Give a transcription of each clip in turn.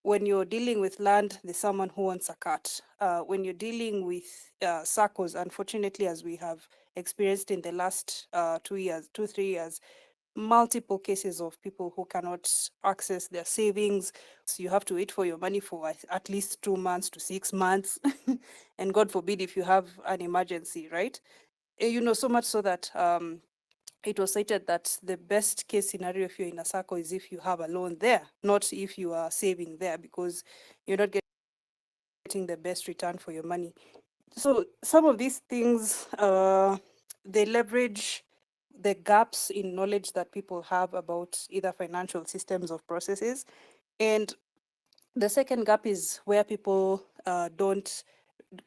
when you're dealing with land, there's someone who wants a cut. When you're dealing with Saccos, unfortunately, as we have experienced in the last 2, 3 years, multiple cases of people who cannot access their savings. So you have to wait for your money for at least 2 months to 6 months. And God forbid if you have an emergency, right? So much so that it was stated that the best case scenario if you're in a circle is if you have a loan there, not if you are saving there, because you're not getting the best return for your money. So some of these things, they leverage the gaps in knowledge that people have about either financial systems or processes. And the second gap is where people don't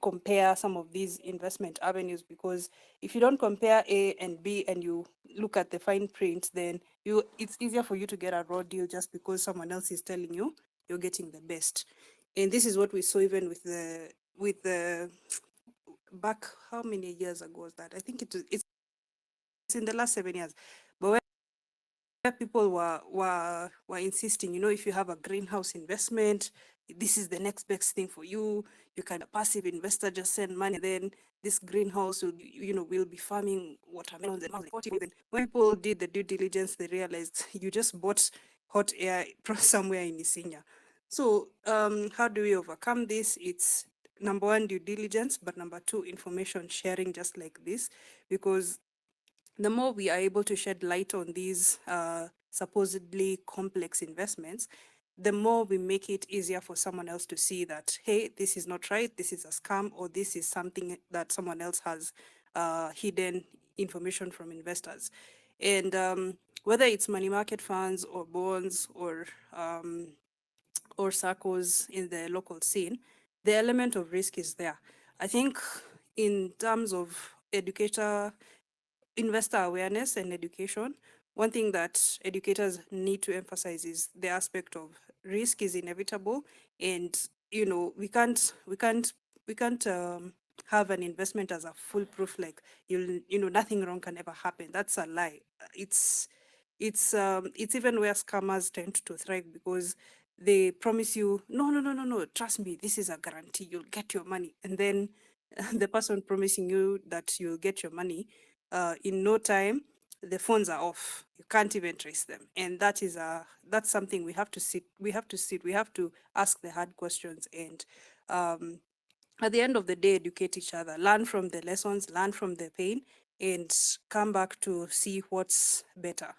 compare some of these investment avenues, because if you don't compare A and B and you look at the fine print, then it's easier for you to get a raw deal just because someone else is telling you you're getting the best. And this is what we saw even with the back, how many years ago was that? I think it's in the last 7 years. But where people were insisting, if you have a greenhouse investment, this is the next best thing for you. You can be a passive investor, just send money, then this greenhouse will be farming watermelons and then when people did the due diligence, they realized you just bought hot air somewhere in Isinya. So how do we overcome this? It's number one, due diligence, but number two, information sharing, just like this, because the more we are able to shed light on these supposedly complex investments, the more we make it easier for someone else to see that, hey, this is not right, this is a scam, or this is something that someone else has hidden information from investors. And whether it's money market funds or bonds or Saccos in the local scene, the element of risk is there. I think in terms of investor awareness and education, one thing that educators need to emphasize is the aspect of risk is inevitable, and we can't have an investment as a foolproof, like nothing wrong can ever happen. That's a lie. It's even where scammers tend to thrive, because they promise you, no, no, no, no, no, trust me, this is a guarantee, you'll get your money. And then the person promising you that you'll get your money, in no time, the phones are off. You can't even trace them. And that's something we have to ask the hard questions, and at the end of the day, educate each other, learn from the lessons, learn from the pain, and come back to see what's better.